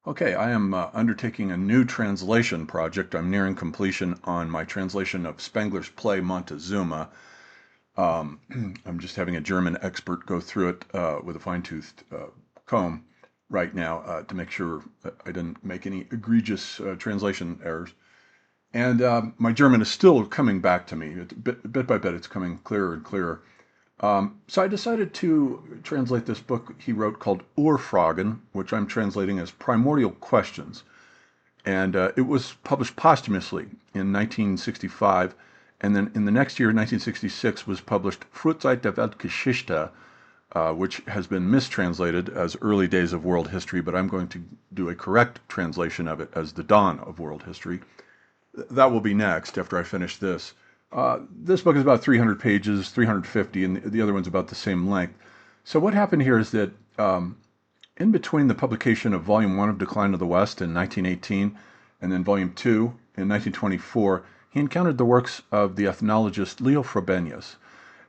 Okay, I am undertaking a new translation project. I'm nearing completion on my translation of Spengler's play Montezuma. Um, I'm just having a German expert go through it with a fine-toothed comb right now to make sure that I didn't make any egregious translation errors. And my German is still coming back to me. Bit by bit, it's coming clearer and clearer. So I decided to translate this book he wrote called Urfragen, which I'm translating as Primordial Questions. And it was published posthumously in 1965. And then in the next year, 1966, was published Frühzeit der Weltgeschichte, which has been mistranslated as Early Days of World History, but I'm going to do a correct translation of it as The Dawn of World History. That will be next after I finish this. This book is about 300 pages, 350, and the other one's about the same length. So what happened here is that in between the publication of Volume 1 of Decline of the West in 1918 and then Volume 2 in 1924, he encountered the works of the ethnologist Leo Frobenius.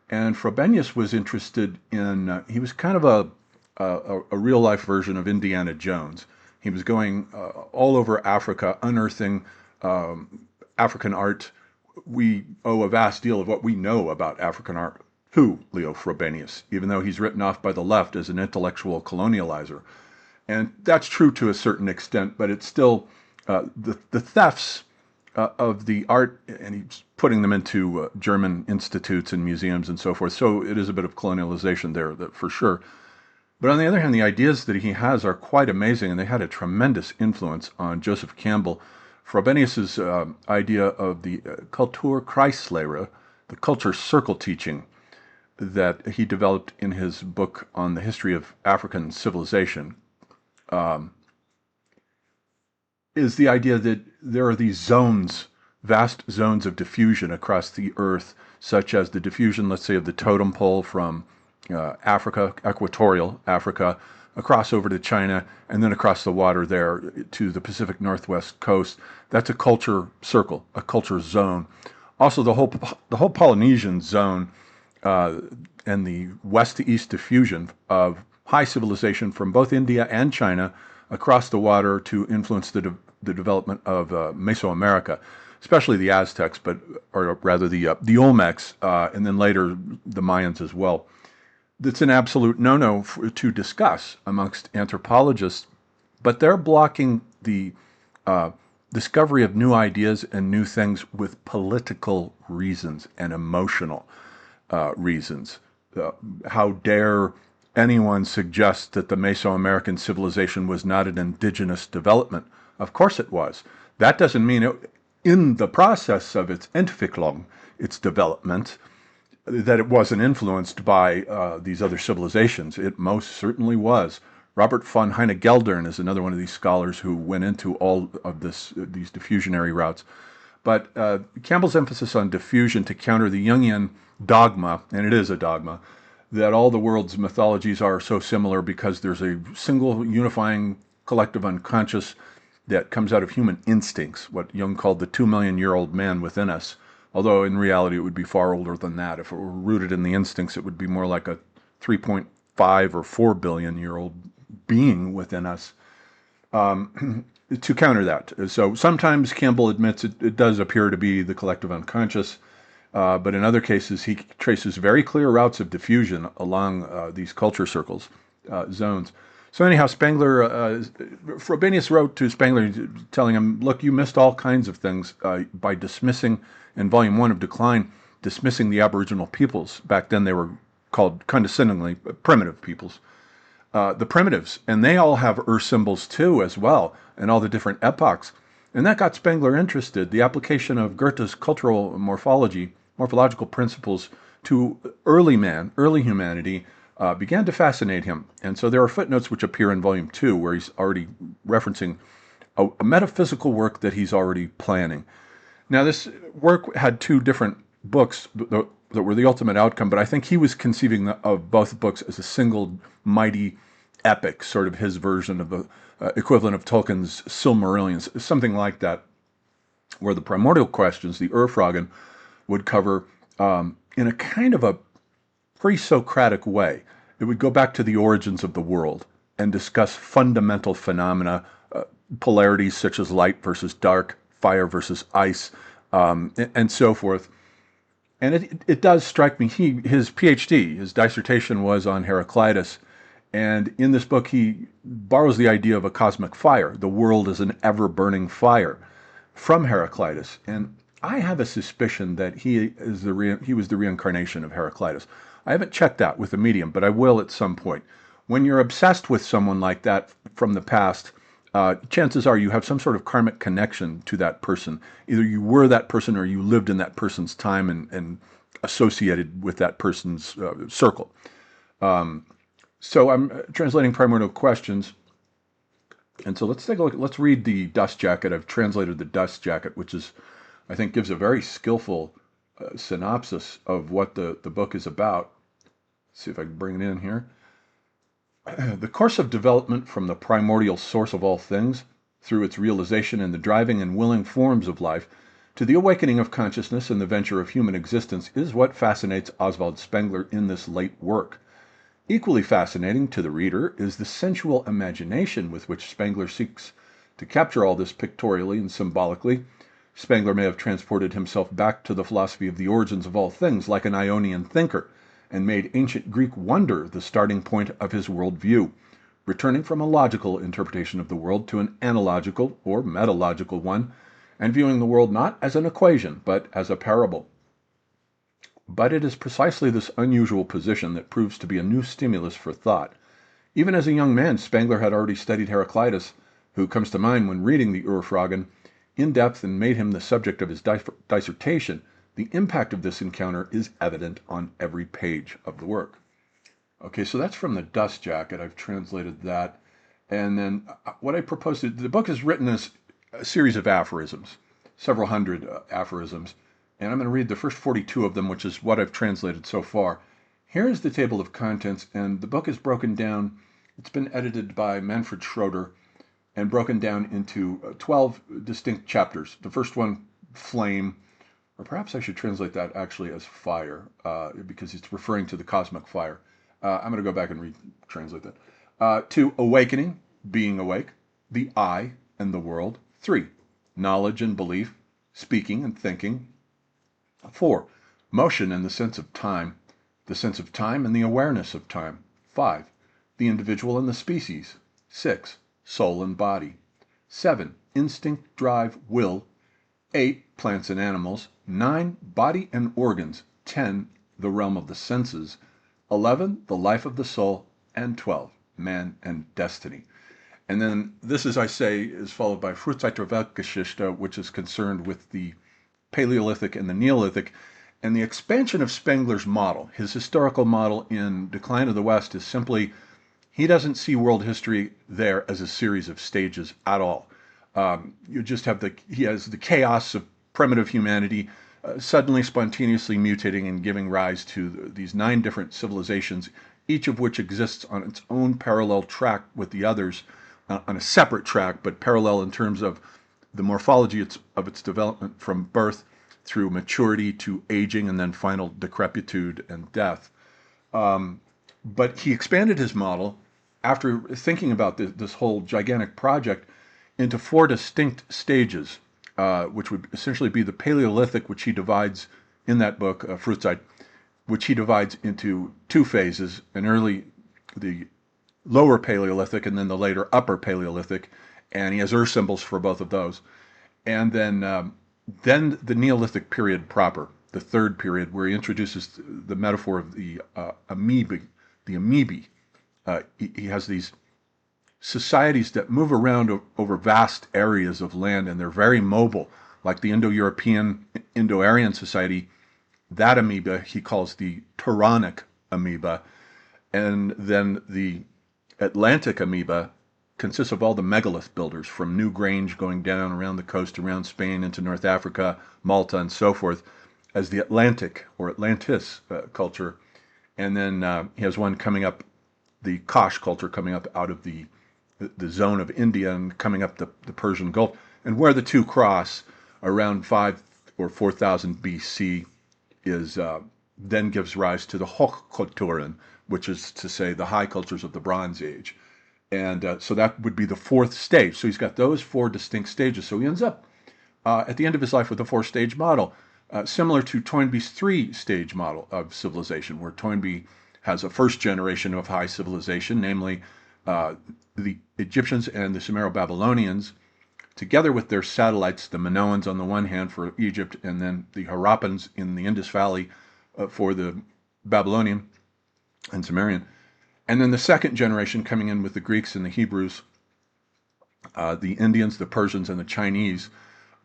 And Frobenius was interested in, he was kind of a real-life version of Indiana Jones. He was going all over Africa, unearthing African art. We owe a vast deal of what we know about African art to Leo Frobenius, even though he's written off by the left as an intellectual colonializer. And that's true to a certain extent, but it's still the thefts of the art, and he's putting them into German institutes and museums and so forth. So it is a bit of colonialization there, for sure. But on the other hand, the ideas that he has are quite amazing, and they had a tremendous influence on Joseph Campbell. Frobenius's idea of the Kulturkreislehre, the culture circle teaching that he developed in his book on the history of African civilization, is the idea that there are these zones, vast zones of diffusion across the earth, such as the diffusion, let's say, of the totem pole from Africa, equatorial Africa, across over to China, and then across the water there to the Pacific Northwest coast. That's a culture circle, a culture zone. Also, the whole Polynesian zone and the west to east diffusion of high civilization from both India and China across the water to influence the development of Mesoamerica, especially the Aztecs, or rather the Olmecs, and then later the Mayans as well. That's an absolute no-no to discuss amongst anthropologists, but they're blocking the discovery of new ideas and new things with political reasons and emotional reasons. How dare anyone suggest that the Mesoamerican civilization was not an indigenous development? Of course it was. That doesn't mean it, in the process of its Entwicklung, its development, that it wasn't influenced by these other civilizations. It most certainly was. Robert von Heine-Geldern is another one of these scholars who went into all of these diffusionary routes. But Campbell's emphasis on diffusion to counter the Jungian dogma, and it is a dogma, that all the world's mythologies are so similar because there's a single unifying collective unconscious that comes out of human instincts, what Jung called the 2 million-year-old man within us. Although in reality it would be far older than that. If it were rooted in the instincts, it would be more like a 3.5 or 4 billion-year-old being within us. To counter that. So sometimes Campbell admits it does appear to be the collective unconscious, but in other cases he traces very clear routes of diffusion along these culture circles, zones. So anyhow, Frobenius wrote to Spengler telling him, look, you missed all kinds of things by dismissing, in Volume 1 of Decline, dismissing the Aboriginal peoples. Back then they were called condescendingly primitive peoples. The primitives, and they all have symbols too as well, and all the different epochs. And that got Spengler interested. The application of Goethe's cultural morphological principles to early man, early humanity, began to fascinate him. And so there are footnotes which appear in Volume 2 where he's already referencing a metaphysical work that he's already planning. Now, this work had two different books that were the ultimate outcome, but I think he was conceiving of both books as a single mighty epic, sort of his version of the equivalent of Tolkien's Silmarillion, something like that, where the primordial questions, the Urfragen, would cover in a kind of a pre-Socratic way. It would go back to the origins of the world and discuss fundamental phenomena, polarities such as light versus dark, fire versus ice, and so forth. And it does strike me, his PhD, his dissertation was on Heraclitus, and in this book he borrows the idea of a cosmic fire. The world is an ever-burning fire from Heraclitus. And I have a suspicion that he was the reincarnation of Heraclitus. I haven't checked that with the medium, but I will at some point. When you're obsessed with someone like that from the past, chances are you have some sort of karmic connection to that person. Either you were that person or you lived in that person's time and associated with that person's circle. So I'm translating Primordial Questions. And so let's take a look. Let's read the Dust Jacket. I've translated the Dust Jacket, which is, I think, gives a very skillful synopsis of what the book is about. Let's see if I can bring it in here. The course of development from the primordial source of all things, through its realization in the driving and willing forms of life, to the awakening of consciousness and the venture of human existence, is what fascinates Oswald Spengler in this late work. Equally fascinating to the reader is the sensual imagination with which Spengler seeks to capture all this pictorially and symbolically. Spengler may have transported himself back to the philosophy of the origins of all things like an Ionian thinker, and made ancient Greek wonder the starting point of his worldview, returning from a logical interpretation of the world to an analogical or metalogical one, and viewing the world not as an equation, but as a parable. But it is precisely this unusual position that proves to be a new stimulus for thought. Even as a young man, Spengler had already studied Heraclitus, who comes to mind when reading the Urfragen, in depth and made him the subject of his dissertation. The impact of this encounter is evident on every page of the work. Okay, so that's from the Dust Jacket. I've translated that. And then what I propose to, the book is written as a series of aphorisms, several hundred aphorisms. And I'm going to read the first 42 of them, which is what I've translated so far. Here's the table of contents, and the book is broken down. It's been edited by Manfred Schroeder and broken down into 12 distinct chapters. The first one, Flame, or perhaps I should translate that actually as fire, because it's referring to the cosmic fire. I'm going to go back and translate that. 2, Awakening, being awake. The I and the world. 3, Knowledge and belief, speaking and thinking. 4, Motion and the sense of time. The sense of time and the awareness of time. 5, The individual and the species. 6, Soul and body. 7, Instinct, drive, will. 8, Plants and animals. 9, Body and organs. 10, The realm of the senses. 11, The life of the soul. And 12, Man and destiny. And then this, as I say, is followed by Frühzeitweltgeschichte, which is concerned with the Paleolithic and the Neolithic. And the expansion of Spengler's model, his historical model in Decline of the West, is simply, he doesn't see world history there as a series of stages at all. You just have he has the chaos of primitive humanity suddenly spontaneously mutating and giving rise to these 9 different civilizations, each of which exists on its own parallel track with the others, on a separate track, but parallel in terms of the morphology of its development from birth through maturity to aging and then final decrepitude and death. But he expanded his model after thinking about this whole gigantic project into 4 distinct stages, which would essentially be the Paleolithic, which he divides in that book, Frühzeit, which he divides into 2 phases, the lower Paleolithic and then the later upper Paleolithic, and he has symbols for both of those. And then the Neolithic period proper, the 3rd period, where he introduces the metaphor of the amoeba. He has these societies that move around over vast areas of land, and they're very mobile, like the Indo-European, Indo-Aryan society. That amoeba he calls the Turonic amoeba. And then the Atlantic amoeba consists of all the megalith builders, from New Grange going down around the coast, around Spain into North Africa, Malta, and so forth, as the Atlantic or Atlantis culture. And then he has one coming up, the Kosh culture, coming up out of the zone of India and coming up the Persian Gulf. And where the 2 cross around 5 or 4000 BC is then gives rise to the Hochkulturen, which is to say the high cultures of the Bronze Age. And so that would be the fourth stage. So he's got those four distinct stages. So he ends up at the end of his life with a four-stage model, similar to Toynbee's three-stage model of civilization, where Toynbee has a first generation of high civilization, namely the Egyptians and the Sumero-Babylonians, together with their satellites, the Minoans on the one hand for Egypt, and then the Harappans in the Indus Valley for the Babylonian and Sumerian. And then the second generation coming in with the Greeks and the Hebrews, the Indians, the Persians, and the Chinese.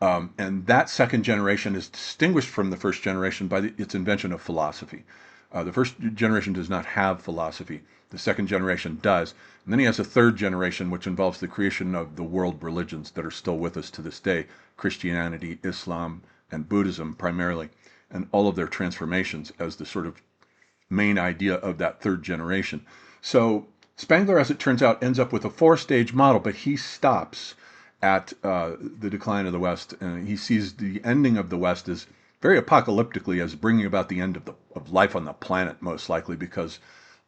And that second generation is distinguished from the first generation by its invention of philosophy. The first generation does not have philosophy. The second generation does. And then he has a third generation, which involves the creation of the world religions that are still with us to this day, Christianity, Islam, and Buddhism primarily, and all of their transformations as the sort of main idea of that third generation. So Spengler, as it turns out, ends up with a four-stage model, but he stops at the decline of the West. And he sees the ending of the West as very apocalyptically as bringing about the end of life on the planet, most likely, because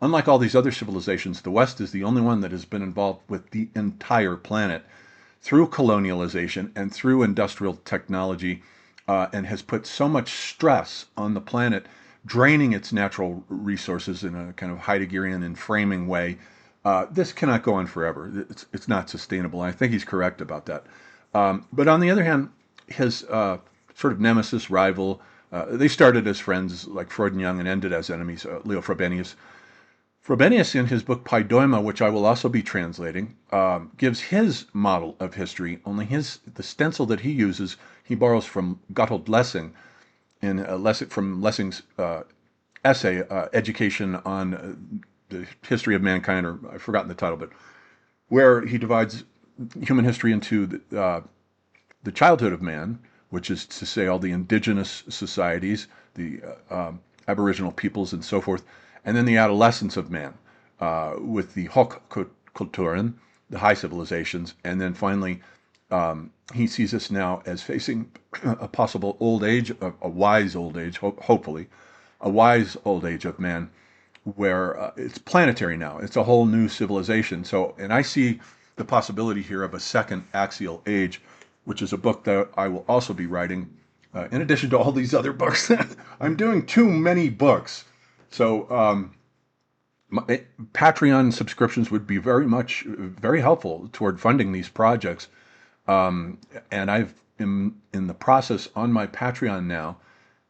unlike all these other civilizations, the West is the only one that has been involved with the entire planet through colonialization and through industrial technology, and has put so much stress on the planet, draining its natural resources in a kind of Heideggerian and framing way. This cannot go on forever. It's not sustainable. I think he's correct about that. But on the other hand, his sort of nemesis, rival, they started as friends like Freud and Jung and ended as enemies, Leo Frobenius. Frobenius, in his book Paideuma, which I will also be translating, gives his model of history, only the stencil that he uses, he borrows from Gotthold Lessing, from Lessing's essay, Education on the History of Mankind, or I've forgotten the title, but where he divides human history into the childhood of man, which is to say all the indigenous societies, the aboriginal peoples and so forth, and then the adolescence of man with the Hochkulturen, the high civilizations, and then finally he sees us now as facing a possible old age, a wise old age, hopefully, a wise old age of man, where it's planetary now. It's a whole new civilization. So, and I see the possibility here of a second axial age, which is a book that I will also be writing, in addition to all these other books. I'm doing too many books. So Patreon subscriptions would be very helpful toward funding these projects. And I've in the process on my Patreon now.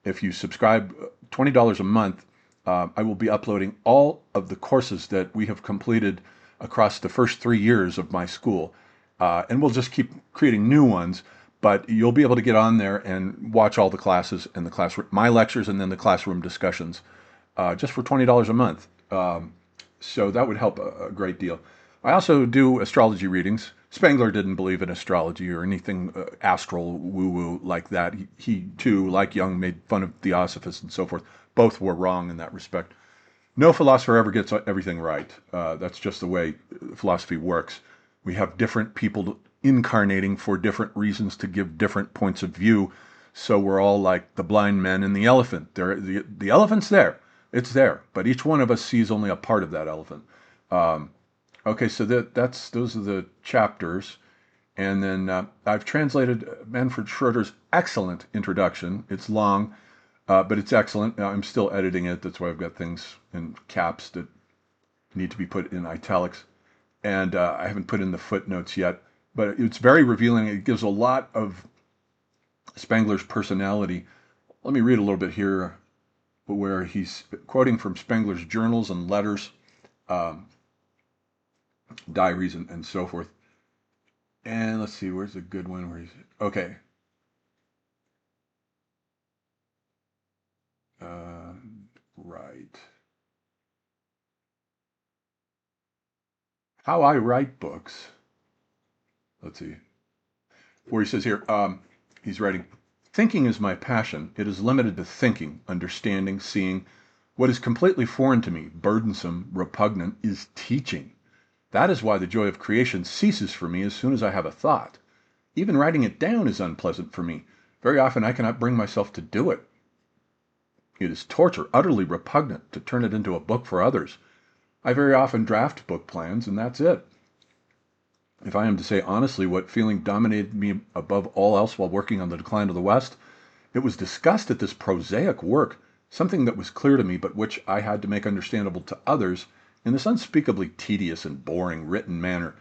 If you subscribe $20 a month, I will be uploading all of the courses that we have completed across the first 3 years of my school. And we'll just keep creating new ones, but you'll be able to get on there and watch all the classes and my lectures and then the classroom discussions, just for $20 a month. So that would help a great deal. I also do astrology readings. Spengler didn't believe in astrology or anything astral woo-woo like that. He too, like Jung, made fun of theosophists and so forth. Both were wrong in that respect. No philosopher ever gets everything right. That's just the way philosophy works. We have different people incarnating for different reasons to give different points of view. So we're all like the blind men and the elephant. The elephant's there. It's there. But each one of us sees only a part of that elephant. Okay, so those are the chapters. And then I've translated Manfred Schroeder's excellent introduction. It's long, but it's excellent. I'm still editing it. That's why I've got things in caps that need to be put in italics. And I haven't put in the footnotes yet. But it's very revealing. It gives a lot of Spengler's personality. Let me read a little bit here where he's quoting from Spengler's journals and letters, diaries, and so forth. And let's see, where's a good one where he's... Okay. Right. How I write books. Let's see. Where he says here, he's writing, thinking is my passion. It is limited to thinking, understanding, seeing. What is completely foreign to me, burdensome, repugnant, is teaching. That is why the joy of creation ceases for me as soon as I have a thought. Even writing it down is unpleasant for me. Very often I cannot bring myself to do it. It is torture, utterly repugnant, to turn it into a book for others. I very often draft book plans, and that's it. If I am to say honestly what feeling dominated me above all else while working on The Decline of the West, it was disgust at this prosaic work, something that was clear to me but which I had to make understandable to others in this unspeakably tedious and boring written manner.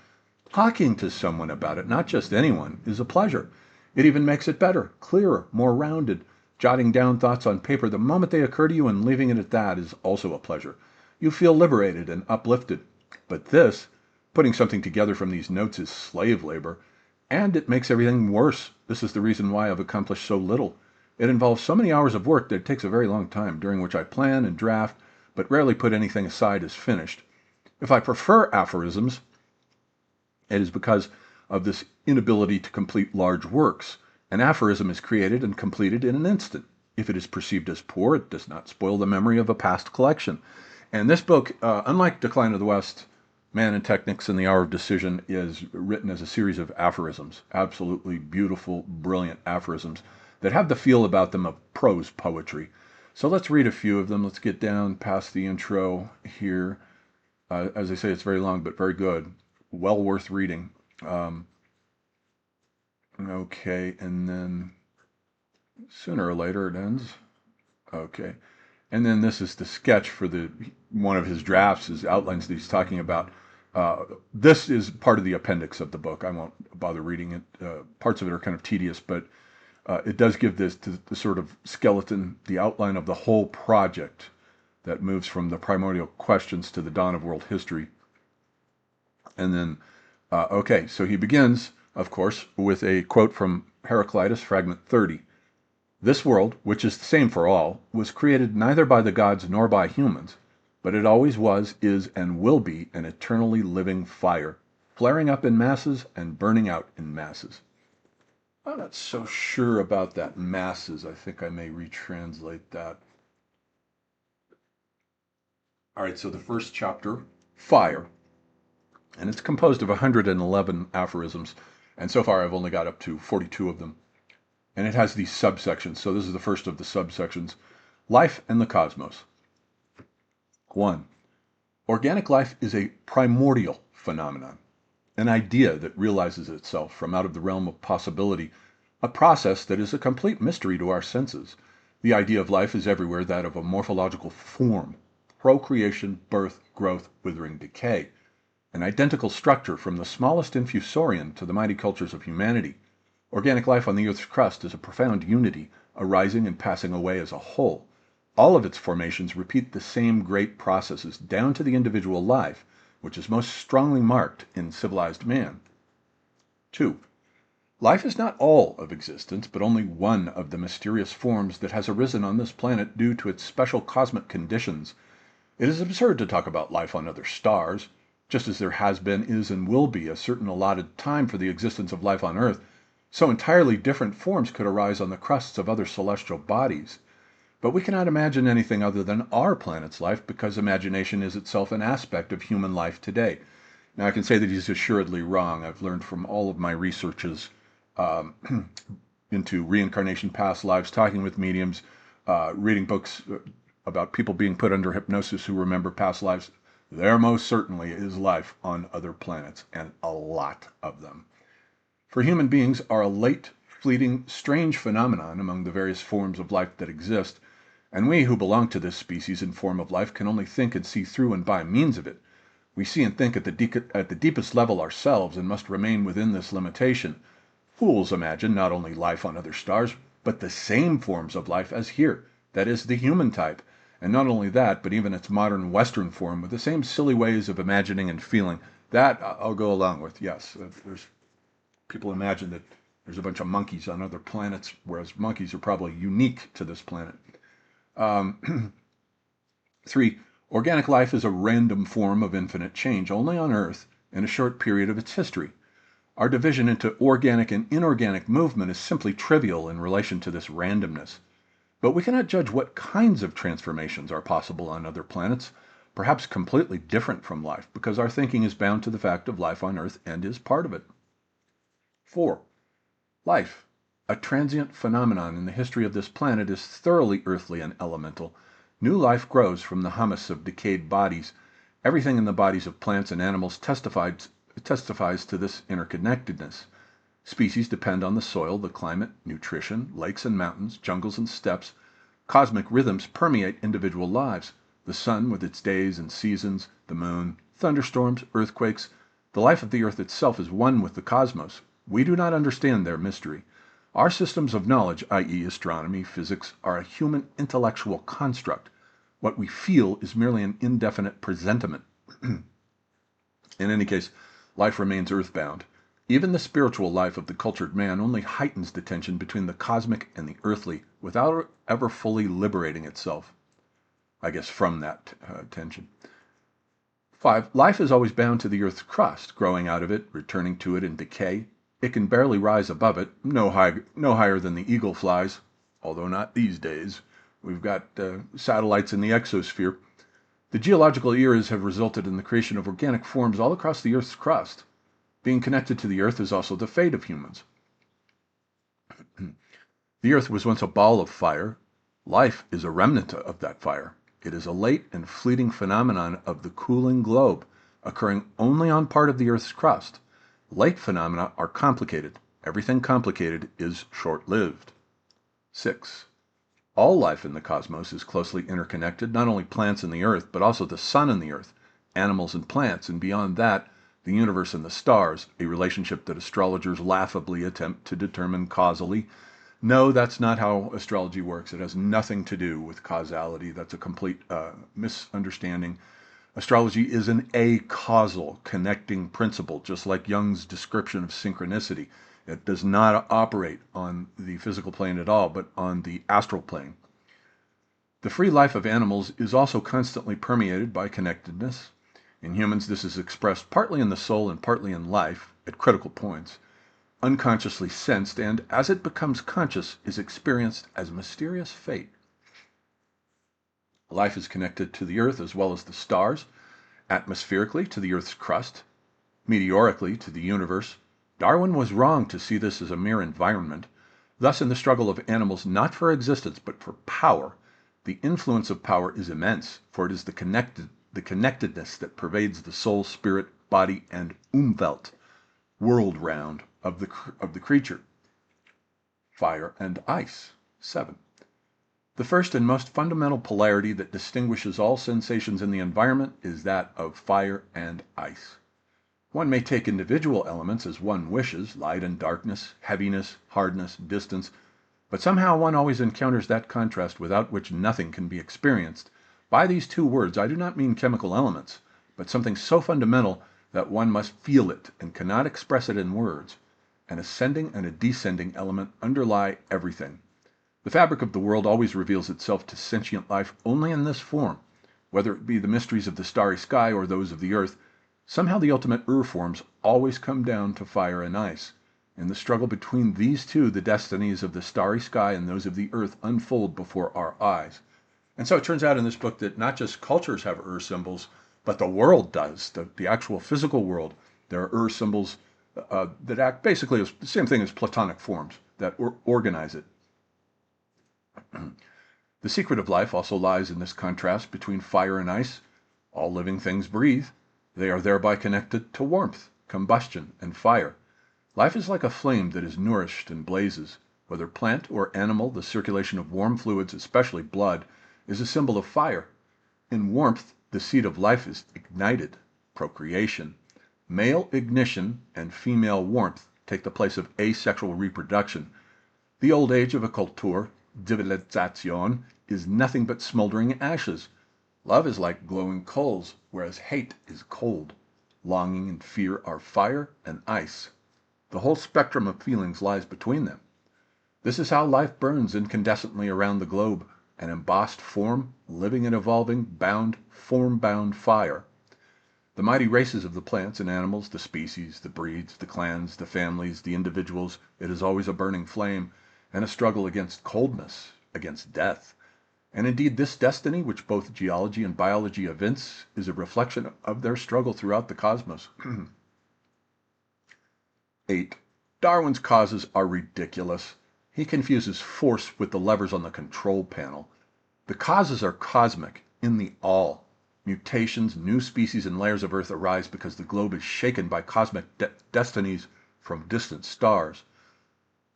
Talking to someone about it, not just anyone, is a pleasure. It even makes it better, clearer, more rounded. Jotting down thoughts on paper the moment they occur to you and leaving it at that is also a pleasure. You feel liberated and uplifted. But this, putting something together from these notes, is slave labor, and it makes everything worse. This is the reason why I've accomplished so little. It involves so many hours of work that it takes a very long time, during which I plan and draft, but rarely put anything aside as finished. If I prefer aphorisms, it is because of this inability to complete large works. An aphorism is created and completed in an instant. If it is perceived as poor, it does not spoil the memory of a past collection. And this book, unlike Decline of the West, Man and Technics and the Hour of Decision, is written as a series of aphorisms, absolutely beautiful, brilliant aphorisms that have the feel about them of prose poetry. So let's read a few of them. Let's get down past the intro here. As I say, it's very long, but very good. Well worth reading. Okay, and then sooner or later it ends. Okay. And then this is the sketch for one of his drafts, his outlines that he's talking about. This is part of the appendix of the book. I won't bother reading it. Parts of it are kind of tedious, but it does give this the sort of skeleton, the outline of the whole project that moves from the primordial questions to the dawn of world history. And then, okay, so he begins, of course, with a quote from Heraclitus, fragment 30. This world, which is the same for all, was created neither by the gods nor by humans, but it always was, is, and will be an eternally living fire, flaring up in masses and burning out in masses. I'm not so sure about that masses. I think I may retranslate that. All right, so the first chapter, fire, and it's composed of 111 aphorisms, and so far I've only got up to 42 of them. And it has these subsections. So this is the first of the subsections. Life and the cosmos. 1. Organic life is a primordial phenomenon, an idea that realizes itself from out of the realm of possibility, a process that is a complete mystery to our senses. The idea of life is everywhere that of a morphological form, procreation, birth, growth, withering, decay, an identical structure from the smallest infusorian to the mighty cultures of humanity. Organic life on the Earth's crust is a profound unity, arising and passing away as a whole. All of its formations repeat the same great processes down to the individual life, which is most strongly marked in civilized man. 2. Life is not all of existence, but only one of the mysterious forms that has arisen on this planet due to its special cosmic conditions. It is absurd to talk about life on other stars, just as there has been, is, and will be a certain allotted time for the existence of life on Earth. So entirely different forms could arise on the crusts of other celestial bodies. But we cannot imagine anything other than our planet's life because imagination is itself an aspect of human life today. Now, I can say that he's assuredly wrong. I've learned from all of my researches into reincarnation, past lives, talking with mediums, reading books about people being put under hypnosis who remember past lives. There most certainly is life on other planets, and a lot of them. For human beings are a late, fleeting, strange phenomenon among the various forms of life that exist, and we who belong to this species and form of life can only think and see through and by means of it. We see and think at the deepest level ourselves and must remain within this limitation. Fools imagine not only life on other stars, but the same forms of life as here, that is, the human type, and not only that, but even its modern Western form with the same silly ways of imagining and feeling. That I'll go along with, yes. People imagine that there's a bunch of monkeys on other planets, whereas monkeys are probably unique to this planet. 3. Organic life is a random form of infinite change, only on Earth in a short period of its history. Our division into organic and inorganic movement is simply trivial in relation to this randomness. But we cannot judge what kinds of transformations are possible on other planets, perhaps completely different from life, because our thinking is bound to the fact of life on Earth and is part of it. 4. Life, a transient phenomenon in the history of this planet, is thoroughly earthly and elemental. New life grows from the humus of decayed bodies. Everything in the bodies of plants and animals testifies testifies to this interconnectedness. Species depend on the soil, the climate, nutrition, lakes and mountains, jungles and steppes. Cosmic rhythms permeate individual lives. The sun with its days and seasons, the moon, thunderstorms, earthquakes. The life of the earth itself is one with the cosmos. We do not understand their mystery. Our systems of knowledge, i.e. astronomy, physics, are a human intellectual construct. What we feel is merely an indefinite presentiment. In any case, life remains earthbound. Even the spiritual life of the cultured man only heightens the tension between the cosmic and the earthly without ever fully liberating itself, I guess, from that tension. 5. Life is always bound to the earth's crust, growing out of it, returning to it in decay. It can barely rise above it, no higher than the eagle flies, although not these days. We've got satellites in the exosphere. The geological eras have resulted in the creation of organic forms all across the Earth's crust. Being connected to the Earth is also the fate of humans. The Earth was once a ball of fire. Life is a remnant of that fire. It is a late and fleeting phenomenon of the cooling globe, occurring only on part of the Earth's crust. Late phenomena are complicated. Everything complicated is short-lived. 6. All life in the cosmos is closely interconnected, not only plants and the earth, but also the sun and the earth, animals and plants, and beyond that, the universe and the stars, a relationship that astrologers laughably attempt to determine causally. No, that's not how astrology works. It has nothing to do with causality. That's a complete misunderstanding. Astrology is an acausal connecting principle, just like Jung's description of synchronicity. It does not operate on the physical plane at all, but on the astral plane. The free life of animals is also constantly permeated by connectedness. In humans, this is expressed partly in the soul and partly in life, at critical points, unconsciously sensed, and as it becomes conscious, is experienced as mysterious fate. Life is connected to the earth as well as the stars, atmospherically to the earth's crust, meteorically to the universe. Darwin was wrong to see this as a mere environment. Thus, in the struggle of animals not for existence but for power, the influence of power is immense, for it is the connectedness that pervades the soul, spirit, body, and Umwelt, world round, of the creature. Fire and ice. 7. The first and most fundamental polarity that distinguishes all sensations in the environment is that of fire and ice. One may take individual elements as one wishes, light and darkness, heaviness, hardness, distance, but somehow one always encounters that contrast without which nothing can be experienced. By these two words, I do not mean chemical elements, but something so fundamental that one must feel it and cannot express it in words. An ascending and a descending element underlie everything. The fabric of the world always reveals itself to sentient life only in this form, whether it be the mysteries of the starry sky or those of the earth. Somehow the ultimate forms always come down to fire and ice. In the struggle between these two, the destinies of the starry sky and those of the earth unfold before our eyes. And so it turns out in this book that not just cultures have symbols, but the world does, the actual physical world. There are symbols that act basically as the same thing as Platonic forms that organize it. The secret of life also lies in this contrast between fire and ice. All living things breathe. They are thereby connected to warmth, combustion, and fire. Life is like a flame that is nourished and blazes. Whether plant or animal, the circulation of warm fluids, especially blood, is a symbol of fire. In warmth, the seed of life is ignited, procreation. Male ignition and female warmth take the place of asexual reproduction. The old age of a culture, Zivilisation, is nothing but smoldering ashes. Love is like glowing coals, whereas hate is cold. Longing and fear are fire and ice. The whole spectrum of feelings lies between them. This is how life burns incandescently around the globe, an embossed form, living and evolving, bound, form-bound fire. The mighty races of the plants and animals, the species, the breeds, the clans, the families, the individuals, it is always a burning flame, and a struggle against coldness, against death. And indeed, this destiny, which both geology and biology evince, is a reflection of their struggle throughout the cosmos. 8. Darwin's causes are ridiculous. He confuses force with the levers on the control panel. The causes are cosmic, in the all. Mutations, new species and layers of Earth arise because the globe is shaken by cosmic destinies from distant stars.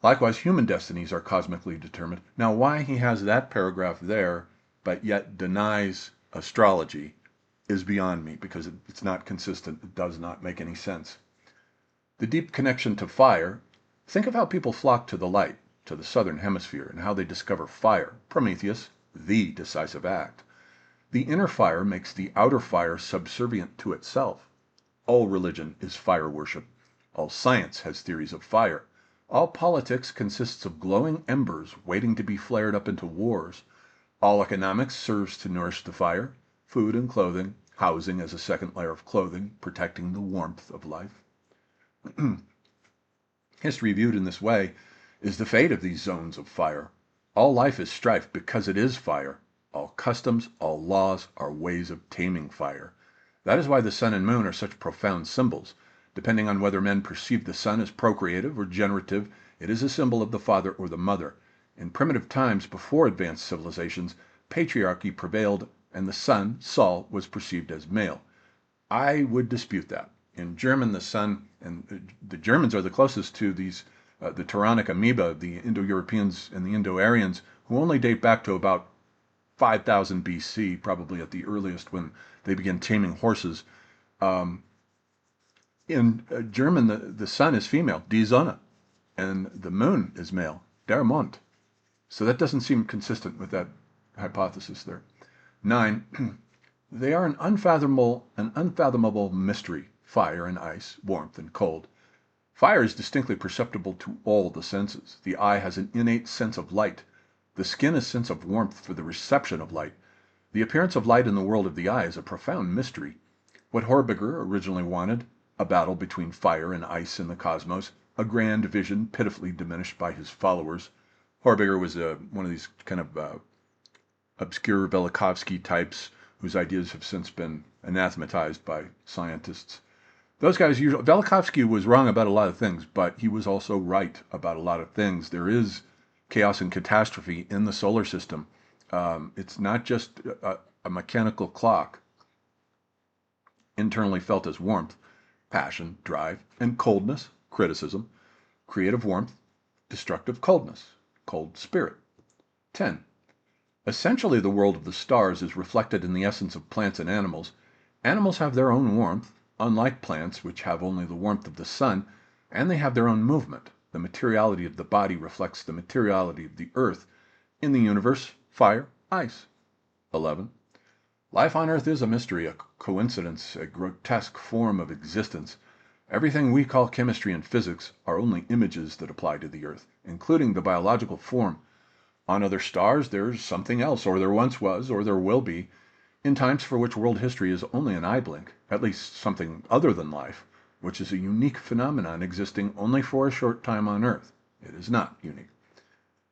Likewise, human destinies are cosmically determined. Now, why he has that paragraph there, but yet denies astrology, is beyond me, because it's not consistent. It does not make any sense. The deep connection to fire. Think of how people flock to the light, to the southern hemisphere, and how they discover fire. Prometheus, the decisive act. The inner fire makes the outer fire subservient to itself. All religion is fire worship. All science has theories of fire. All politics consists of glowing embers waiting to be flared up into wars. All economics serves to nourish the fire. Food and clothing, housing as a second layer of clothing, protecting the warmth of life. History viewed in this way is the fate of these zones of fire. All life is strife because it is fire. All customs, all laws are ways of taming fire. That is why the sun and moon are such profound symbols. Depending on whether men perceive the sun as procreative or generative, it is a symbol of the father or the mother. In primitive times, before advanced civilizations, patriarchy prevailed and the sun, Sol, was perceived as male. I would dispute that. In German, the sun, and the Germans are the closest to these, the Turonic amoeba, the Indo-Europeans and the Indo-Aryans, who only date back to about 5000 BC, probably at the earliest, when they began taming horses. In German, the sun is female, die Sonne, and the moon is male, der Mond. So that doesn't seem consistent with that hypothesis there. 9, they are an unfathomable mystery, fire and ice, warmth and cold. Fire is distinctly perceptible to all the senses. The eye has an innate sense of light. The skin a sense of warmth for the reception of light. The appearance of light in the world of the eye is a profound mystery. What Horbiger originally wanted, a battle between fire and ice in the cosmos, a grand vision pitifully diminished by his followers. Horbiger was one of these kind of obscure Velikovsky types whose ideas have since been anathematized by scientists. Those guys usually, Velikovsky was wrong about a lot of things, but he was also right about a lot of things. There is chaos and catastrophe in the solar system. It's not just a mechanical clock, internally felt as warmth, passion, drive, and coldness, criticism, creative warmth, destructive coldness, cold spirit. 10. Essentially, the world of the stars is reflected in the essence of plants and animals. Animals have their own warmth, unlike plants, which have only the warmth of the sun, and they have their own movement. The materiality of the body reflects the materiality of the earth. In the universe, fire, ice. 11. Life on Earth is a mystery, a coincidence, a grotesque form of existence. Everything we call chemistry and physics are only images that apply to the Earth, including the biological form. On other stars, there's something else, or there once was, or there will be, in times for which world history is only an eye blink, at least something other than life, which is a unique phenomenon existing only for a short time on Earth. It is not unique.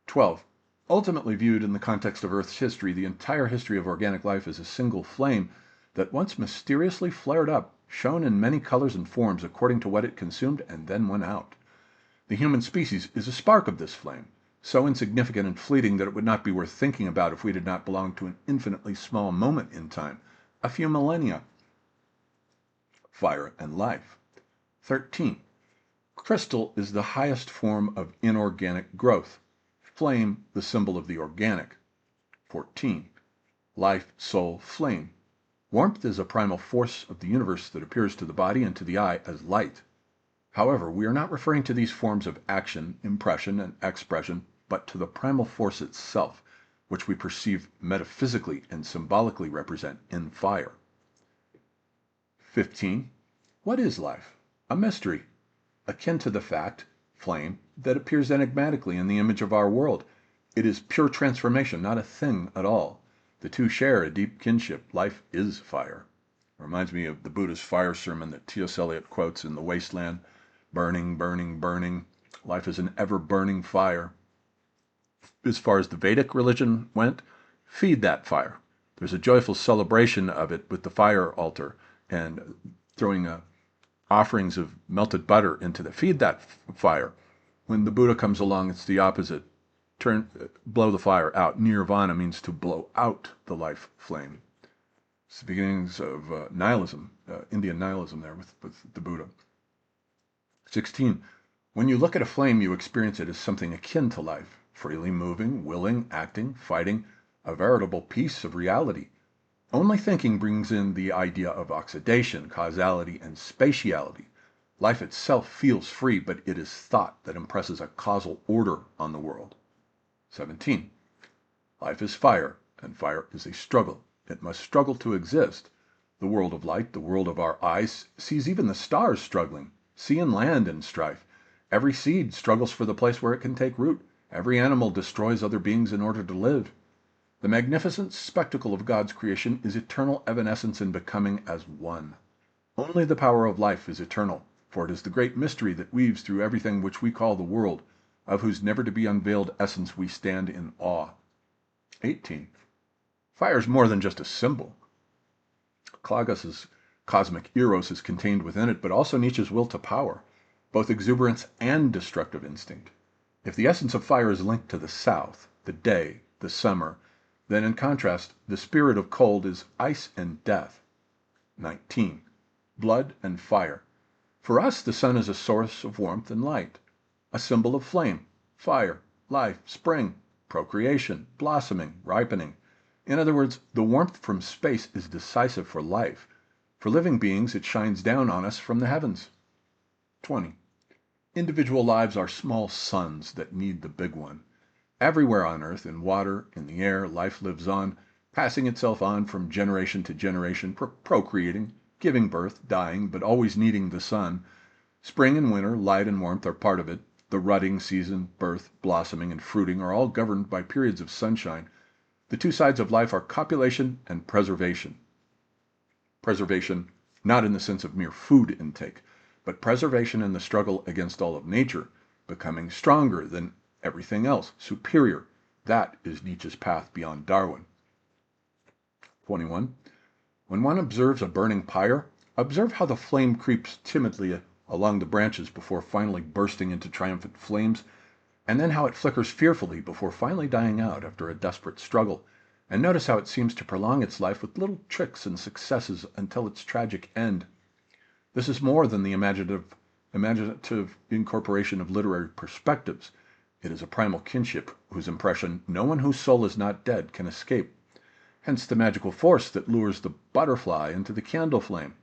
12. Ultimately viewed in the context of Earth's history, the entire history of organic life is a single flame that once mysteriously flared up, shone in many colors and forms according to what it consumed, and then went out. The human species is a spark of this flame, so insignificant and fleeting that it would not be worth thinking about if we did not belong to an infinitely small moment in time, a few millennia. Fire and life. 13. Crystal is the highest form of inorganic growth. Flame, the symbol of the organic. 14. Life, soul, flame. Warmth is a primal force of the universe that appears to the body and to the eye as light. However, we are not referring to these forms of action, impression, and expression, but to the primal force itself, which we perceive metaphysically and symbolically represent in fire. 15. What is life? A mystery, akin to the fact, flame, that appears enigmatically in the image of our world. It is pure transformation, not a thing at all. The two share a deep kinship. Life is fire. Reminds me of the Buddha's fire sermon that T.S. Eliot quotes in The Wasteland. Burning, burning, burning. Life is an ever-burning fire. As far as the Vedic religion went, feed that fire. There's a joyful celebration of it with the fire altar and throwing offerings of melted butter into the feed that fire. When the Buddha comes along, it's the opposite. Blow the fire out. Nirvana means to blow out the life flame. It's the beginnings of nihilism, Indian nihilism there with the Buddha. 16. When you look at a flame, you experience it as something akin to life, freely moving, willing, acting, fighting, a veritable piece of reality. Only thinking brings in the idea of oxidation, causality, and spatiality. Life itself feels free, but it is thought that impresses a causal order on the world. 17. Life is fire, and fire is a struggle. It must struggle to exist. The world of light, the world of our eyes, sees even the stars struggling, sea and land in strife. Every seed struggles for the place where it can take root. Every animal destroys other beings in order to live. The magnificent spectacle of God's creation is eternal evanescence in becoming as one. Only the power of life is eternal, for it is the great mystery that weaves through everything which we call the world, of whose never-to-be-unveiled essence we stand in awe. 18. Fire is more than just a symbol. Klagas's cosmic eros is contained within it, but also Nietzsche's will to power, both exuberance and destructive instinct. If the essence of fire is linked to the south, the day, the summer, then in contrast, the spirit of cold is ice and death. 19. Blood and fire. For us, the sun is a source of warmth and light, a symbol of flame, fire, life, spring, procreation, blossoming, ripening. In other words, the warmth from space is decisive for life. For living beings, it shines down on us from the heavens. 20. Individual lives are small suns that need the big one. Everywhere on earth, in water, in the air, life lives on, passing itself on from generation to generation, procreating, giving birth, dying, but always needing the sun. Spring and winter, light and warmth are part of it. The rutting season, birth, blossoming, and fruiting are all governed by periods of sunshine. The two sides of life are copulation and preservation. Preservation, not in the sense of mere food intake, but preservation in the struggle against all of nature, becoming stronger than everything else, superior. That is Nietzsche's path beyond Darwin. 21. When one observes a burning pyre, observe how the flame creeps timidly along the branches before finally bursting into triumphant flames, and then how it flickers fearfully before finally dying out after a desperate struggle, and notice how it seems to prolong its life with little tricks and successes until its tragic end. This is more than the imaginative incorporation of literary perspectives. It is a primal kinship whose impression no one whose soul is not dead can escape. Hence the magical force that lures the butterfly into the candle flame,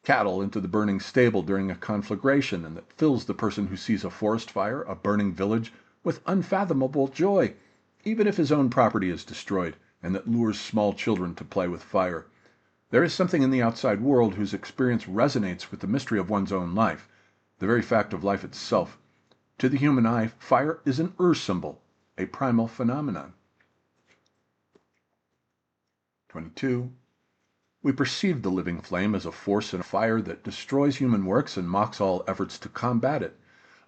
cattle into the burning stable during a conflagration, and that fills the person who sees a forest fire, a burning village, with unfathomable joy, even if his own property is destroyed, and that lures small children to play with fire. There is something in the outside world whose experience resonates with the mystery of one's own life, the very fact of life itself. To the human eye, fire is an symbol, a primal phenomenon. 22. We perceive the living flame as a force and a fire that destroys human works and mocks all efforts to combat it.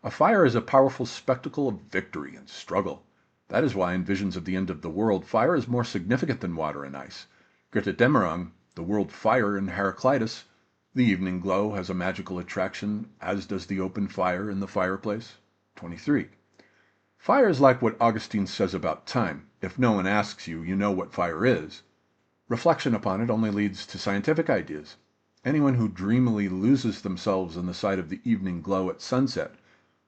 A fire is a powerful spectacle of victory and struggle. That is why in visions of the end of the world, fire is more significant than water and ice. Greta Demerang, the world fire in Heraclitus, the evening glow has a magical attraction, as does the open fire in the fireplace. 23. Fire is like what Augustine says about time. If no one asks you, you know what fire is. Reflection upon it only leads to scientific ideas. Anyone who dreamily loses themselves in the sight of the evening glow at sunset,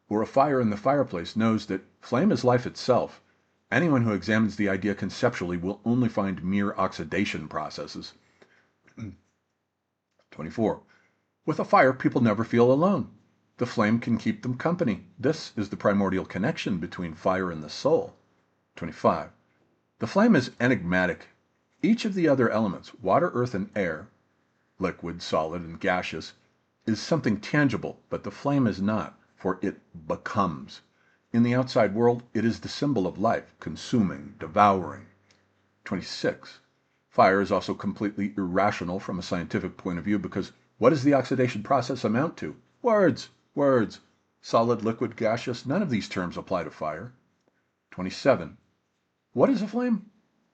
or a fire in the fireplace, knows that flame is life itself. Anyone who examines the idea conceptually will only find mere oxidation processes. 24. With a fire, people never feel alone. The flame can keep them company. This is the primordial connection between fire and the soul. 25. The flame is enigmatic. Each of the other elements, water, earth, and air, liquid, solid, and gaseous, is something tangible, but the flame is not, for it becomes. In the outside world, it is the symbol of life, consuming, devouring. 26. Fire is also completely irrational from a scientific point of view, because what does the oxidation process amount to? Words. Solid, liquid, gaseous, none of these terms apply to fire. 27. What is a flame?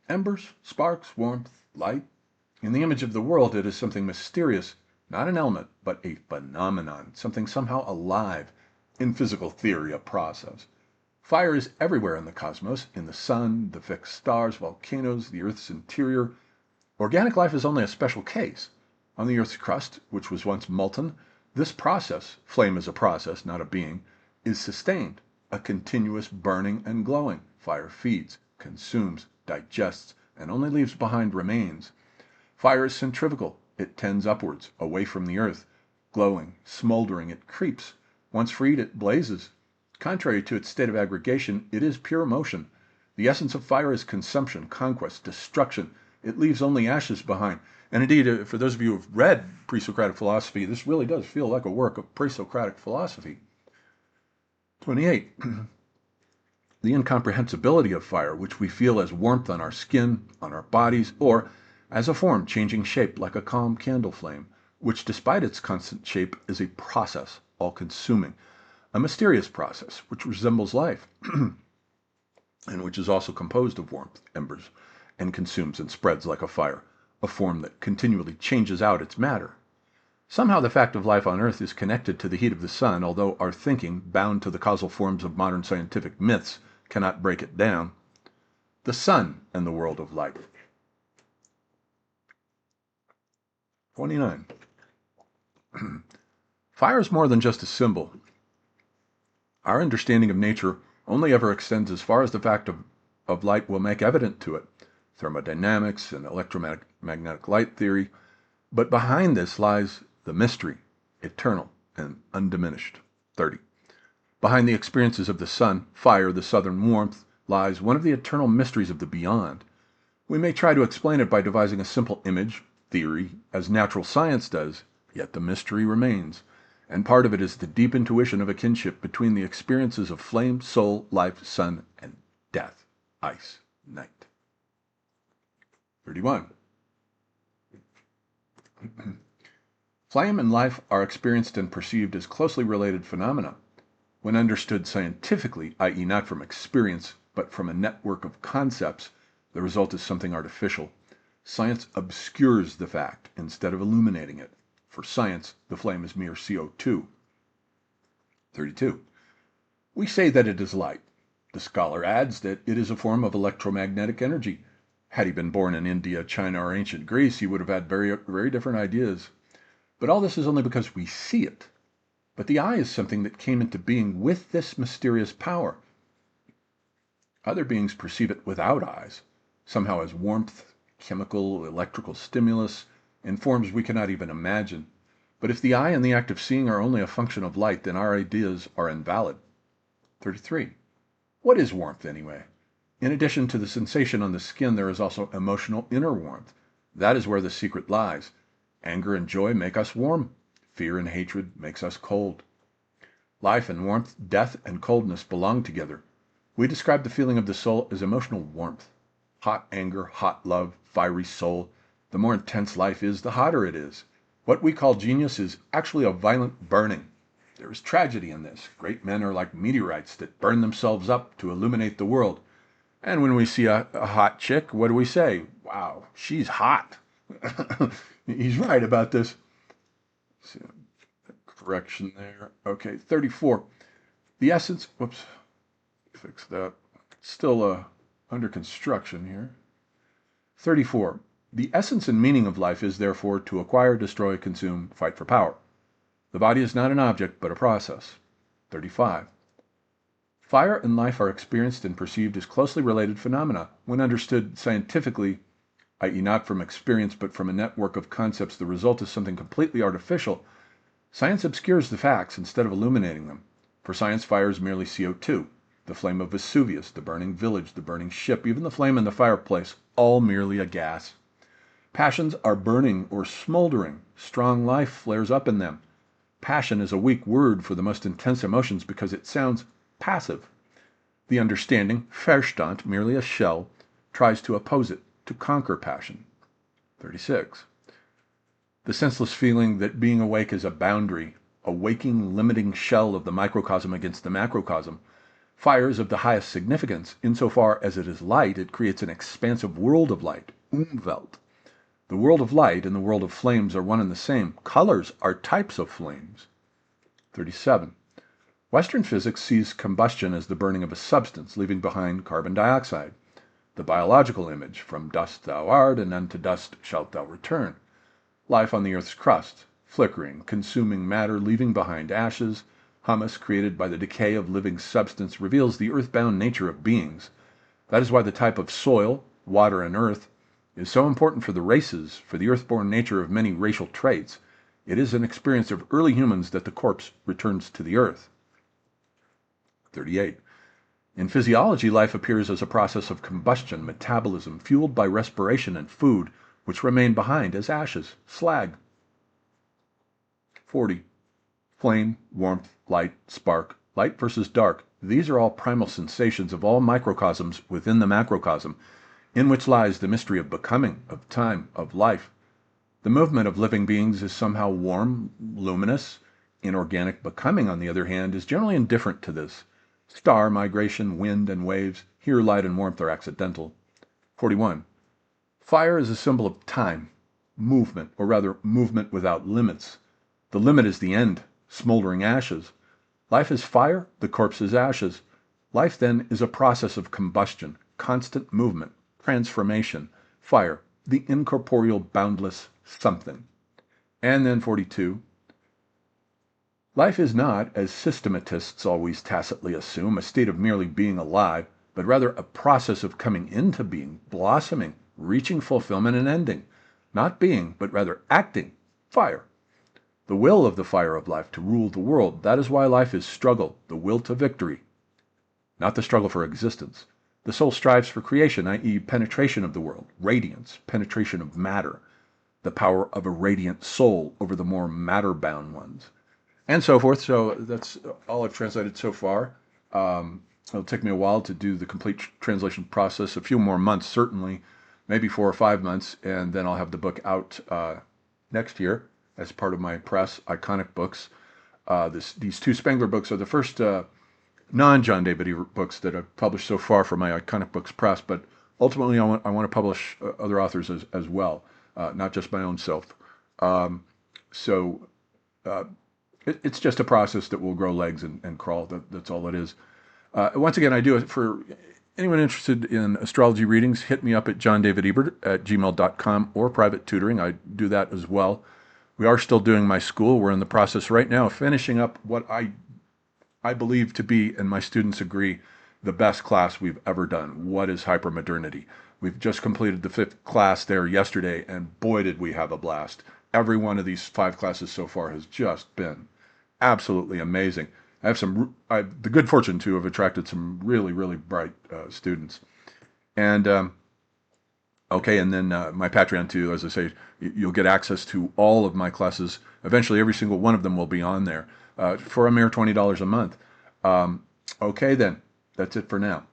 Embers, sparks, warmth, light. In the image of the world, it is something mysterious, not an element, but a phenomenon, something somehow alive. In physical theory, a process. Fire is everywhere in the cosmos, in the sun, the fixed stars, volcanoes, the Earth's interior. Organic life is only a special case. On the Earth's crust, which was once molten, this process, flame is a process, not a being, is sustained, a continuous burning and glowing. Fire feeds, consumes, digests, and only leaves behind remains. Fire is centrifugal. It tends upwards, away from the earth. Glowing, smoldering, it creeps. Once freed, it blazes. Contrary to its state of aggregation, it is pure motion. The essence of fire is consumption, conquest, destruction. It leaves only ashes behind. And indeed, for those of you who have read pre-Socratic philosophy, this really does feel like a work of pre-Socratic philosophy. 28. The incomprehensibility of fire, which we feel as warmth on our skin, on our bodies, or as a form changing shape like a calm candle flame, which despite its constant shape is a process, all-consuming, a mysterious process which resembles life, and which is also composed of warmth, embers, and consumes and spreads like a fire, a form that continually changes out its matter. Somehow the fact of life on Earth is connected to the heat of the sun, although our thinking, bound to the causal forms of modern scientific myths, cannot break it down. The sun and the world of light. 29. Fire is more than just a symbol. Our understanding of nature only ever extends as far as the fact of light will make evident to it. Thermodynamics and electromagnetic light theory. But behind this lies the mystery, eternal and undiminished. 30. Behind the experiences of the sun, fire, the southern warmth, lies one of the eternal mysteries of the beyond. We may try to explain it by devising a simple image, theory, as natural science does, yet the mystery remains, and part of it is the deep intuition of a kinship between the experiences of flame, soul, life, sun, and death, ice, night. 31. Flame and life are experienced and perceived as closely related phenomena. When understood scientifically, i.e. not from experience, but from a network of concepts, the result is something artificial. Science obscures the fact instead of illuminating it. For science, the flame is mere CO2. 32. We say that it is light. The scholar adds that it is a form of electromagnetic energy. Had he been born in India, China, or ancient Greece, he would have had very, very different ideas. But all this is only because we see it. But the eye is something that came into being with this mysterious power. Other beings perceive it without eyes, somehow as warmth, chemical, electrical stimulus, in forms we cannot even imagine. But if the eye and the act of seeing are only a function of light, then our ideas are invalid. 33. What is warmth, anyway? In addition to the sensation on the skin, there is also emotional inner warmth. That is where the secret lies. Anger and joy make us warm. Fear and hatred makes us cold. Life and warmth, death and coldness belong together. We describe the feeling of the soul as emotional warmth. Hot anger, hot love, fiery soul. The more intense life is, the hotter it is. What we call genius is actually a violent burning. There is tragedy in this. Great men are like meteorites that burn themselves up to illuminate the world. And when we see a hot chick, what do we say? Wow, she's hot. He's right about this. Correction there. Okay, 34. The essence, whoops, fix that. Still under construction here. 34. The essence and meaning of life is therefore to acquire, destroy, consume, fight for power. The body is not an object, but a process. 35. Fire and life are experienced and perceived as closely related phenomena. When understood scientifically, i.e. not from experience but from a network of concepts, the result is something completely artificial. Science obscures the facts instead of illuminating them. For science, fire is merely CO2, the flame of Vesuvius, the burning village, the burning ship, even the flame in the fireplace, all merely a gas. Passions are burning or smoldering. Strong life flares up in them. Passion is a weak word for the most intense emotions because it sounds passive. The understanding, Verstand, merely a shell, tries to oppose it, to conquer passion. 36. The senseless feeling that being awake is a boundary, a waking, limiting shell of the microcosm against the macrocosm. Fire is of the highest significance. Insofar as it is light, it creates an expansive world of light, Umwelt. The world of light and the world of flames are one and the same. Colors are types of flames. 37. Western physics sees combustion as the burning of a substance, leaving behind carbon dioxide. The biological image, from dust thou art, and unto dust shalt thou return. Life on the earth's crust, flickering, consuming matter, leaving behind ashes. Humus, created by the decay of living substance, reveals the earthbound nature of beings. That is why the type of soil, water, and earth is so important for the races, for the earthborn nature of many racial traits. It is an experience of early humans that the corpse returns to the earth. 38. In physiology, life appears as a process of combustion, metabolism, fueled by respiration and food, which remain behind as ashes, slag. 40. Flame, warmth, light, spark, light versus dark. These are all primal sensations of all microcosms within the macrocosm, in which lies the mystery of becoming, of time, of life. The movement of living beings is somehow warm, luminous. Inorganic becoming, on the other hand, is generally indifferent to this. Star migration, wind, and waves, here light and warmth are accidental. 41. Fire is a symbol of time, movement, or rather movement without limits. The limit is the end, smoldering ashes. Life is fire, the corpse is ashes. Life, then, is a process of combustion, constant movement, transformation. Fire, the incorporeal, boundless something. And then 42. Life is not, as systematists always tacitly assume, a state of merely being alive, but rather a process of coming into being, blossoming, reaching fulfillment and ending. Not being, but rather acting. Fire. The will of the fire of life to rule the world. That is why life is struggle, the will to victory, not the struggle for existence. The soul strives for creation, i.e. penetration of the world, radiance, penetration of matter, the power of a radiant soul over the more matter-bound ones, and so forth. So that's all I've translated so far. It'll take me a while to do the complete translation process, a few more months certainly, maybe 4 or 5 months, and then I'll have the book out next year as part of my press, Iconic Books. These 2 Spengler books are the first non-John David Ebert books that I've published so far for my Iconic Books press, but ultimately I want to publish other authors as well, not just my own self. It's just a process that will grow legs and crawl. That's all it is. Once again, I do it for anyone interested in astrology readings. Hit me up at johndavidebert@gmail.com or private tutoring. I do that as well. We are still doing my school. We're in the process right now of finishing up what I believe to be, and my students agree, the best class we've ever done. What is hypermodernity? We've just completed the 5th class there yesterday, and boy, did we have a blast. Every one of these 5 classes so far has just been absolutely amazing. I have the good fortune to have attracted some really, really bright students. And and then my Patreon too, as I say, you'll get access to all of my classes. Eventually, every single one of them will be on there for a mere $20 a month. Okay, then, that's it for now.